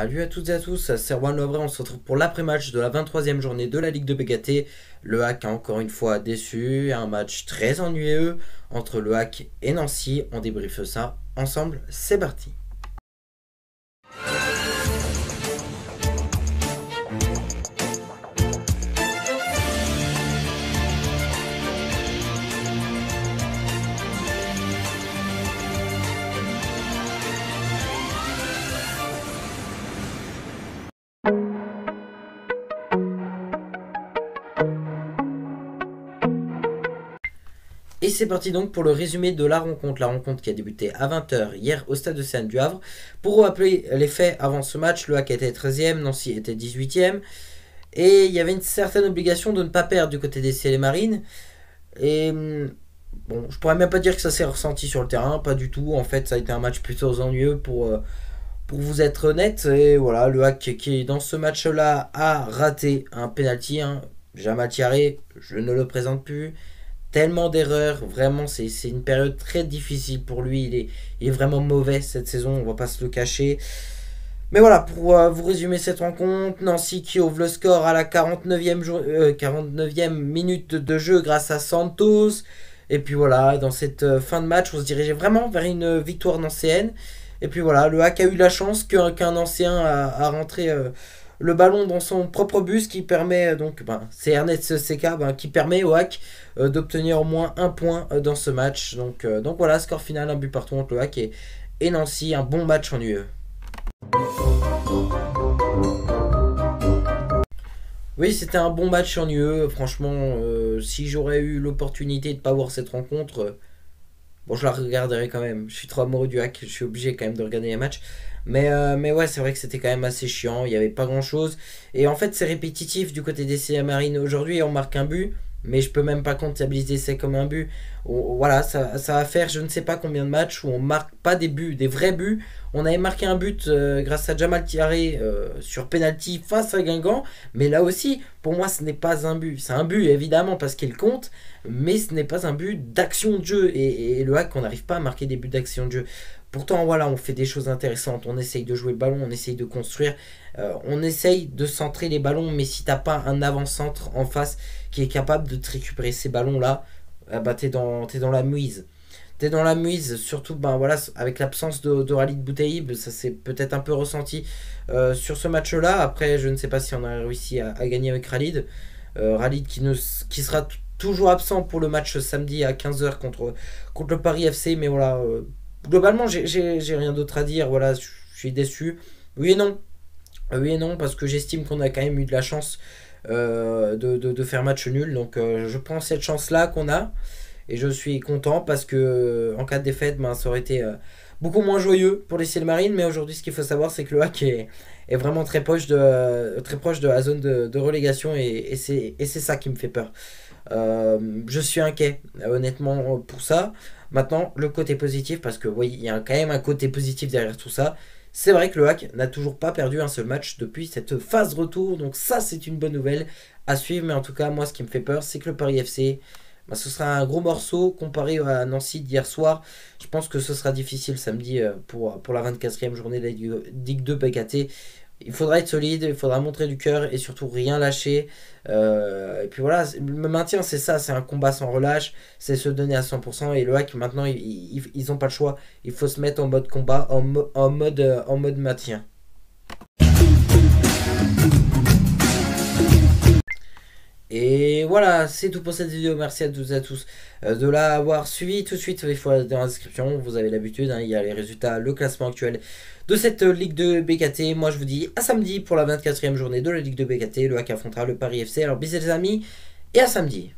Salut à toutes et à tous, c'est Erwan Lovray, on se retrouve pour l'après-match de la 23e journée de la Ligue de BKT. Le Hack a encore une fois déçu, un match très ennuyeux entre le Hack et Nancy. On débriefe ça ensemble, c'est parti. Et c'est parti donc pour le résumé de la rencontre qui a débuté à 20h hier au stade Océane du Havre. Pour rappeler les faits avant ce match, le Hack était 13e, Nancy était 18e. Et il y avait une certaine obligation de ne pas perdre du côté des Ciels et Marines. Et bon, je pourrais même pas dire que ça s'est ressenti sur le terrain, pas du tout. En fait, ça a été un match plutôt ennuyeux pour vous être honnête. Et voilà, le Hack qui dans ce match-là a raté un penalty. Jamal Thiaré, je ne le présente plus. Tellement d'erreurs, vraiment c'est une période très difficile pour lui, il est vraiment mauvais cette saison, on va pas se le cacher. Mais voilà, pour vous résumer cette rencontre, Nancy qui ouvre le score à la 49e minute de jeu grâce à Santos. Et puis voilà, dans cette fin de match, on se dirigeait vraiment vers une victoire nancéenne. Et puis voilà, le Hack a eu la chance qu'un ancien a rentré le ballon dans son propre but, ce qui permet donc, c'est Ernest Seka qui permet au Hack d'obtenir au moins un point dans ce match. Donc voilà, score final, un but partout entre le Hack et Nancy, un bon match ennuyeux. Oui, c'était un bon match ennuyeux, franchement, si j'aurais eu l'opportunité de ne pas voir cette rencontre, bon, je la regarderai quand même. Je suis trop amoureux du Hack, je suis obligé quand même de regarder les matchs. Mais ouais, c'est vrai que c'était quand même assez chiant, il n'y avait pas grand chose. Et en fait, c'est répétitif du côté des CA Marines. Aujourd'hui, on marque un but, mais je peux même pas comptabiliser ça comme un but. Voilà, ça va faire je ne sais pas combien de matchs où on marque pas des buts, des vrais buts. On avait marqué un but grâce à Jamal Thiaré sur penalty face à Guingamp, mais là aussi, pour moi, ce n'est pas un but. C'est un but évidemment parce qu'il compte, mais ce n'est pas un but d'action de jeu. Et le Hack, on n'arrive pas à marquer des buts d'action de jeu. Pourtant, voilà, on fait des choses intéressantes. On essaye de jouer le ballon, on essaye de construire, on essaye de centrer les ballons. Mais si t'as pas un avant-centre en face qui est capable de te récupérer ces ballons-là, t'es dans la mouise. T'es dans la mouise, surtout voilà, avec l'absence de Khalid Boutaïb, ça s'est peut-être un peu ressenti sur ce match-là. Après, je ne sais pas si on a réussi à gagner avec Khalid. Khalid qui sera toujours absent pour le match samedi à 15h contre le Paris FC. Mais voilà, globalement, j'ai rien d'autre à dire. Voilà, je suis déçu. Oui et non. Oui et non, parce que j'estime qu'on a quand même eu de la chance de faire match nul. Donc je prends cette chance-là qu'on a. Et je suis content parce que en cas de défaite, ça aurait été beaucoup moins joyeux pour les Ciels Marines. Mais aujourd'hui, ce qu'il faut savoir, c'est que le Hack est vraiment très proche de la zone de relégation. Et c'est ça qui me fait peur. Je suis inquiet, honnêtement, pour ça. Maintenant, le côté positif, parce que oui, il y a quand même un côté positif derrière tout ça. C'est vrai que le Hack n'a toujours pas perdu un seul match depuis cette phase retour. Donc ça, c'est une bonne nouvelle à suivre. Mais en tout cas, moi, ce qui me fait peur, c'est que le Paris FC, ce sera un gros morceau comparé à Nancy d'hier soir. Je pense que ce sera difficile samedi pour la 24e journée de la Ligue 2 BKT. Il faudra être solide, il faudra montrer du cœur et surtout rien lâcher. Et puis voilà, le maintien, c'est ça, c'est un combat sans relâche, c'est se donner à 100%. Et le Hack, maintenant, ils n'ont pas le choix. Il faut se mettre en mode combat, en mode maintien. Et voilà, c'est tout pour cette vidéo. Merci à toutes et à tous de l'avoir suivi. Tout de suite, il faut aller dans la description. Vous avez l'habitude, il y a les résultats, le classement actuel de cette Ligue de BKT. Moi, je vous dis à samedi pour la 24e journée de la Ligue de BKT. Le Hack affrontera le Paris FC. Alors, bisous les amis et à samedi.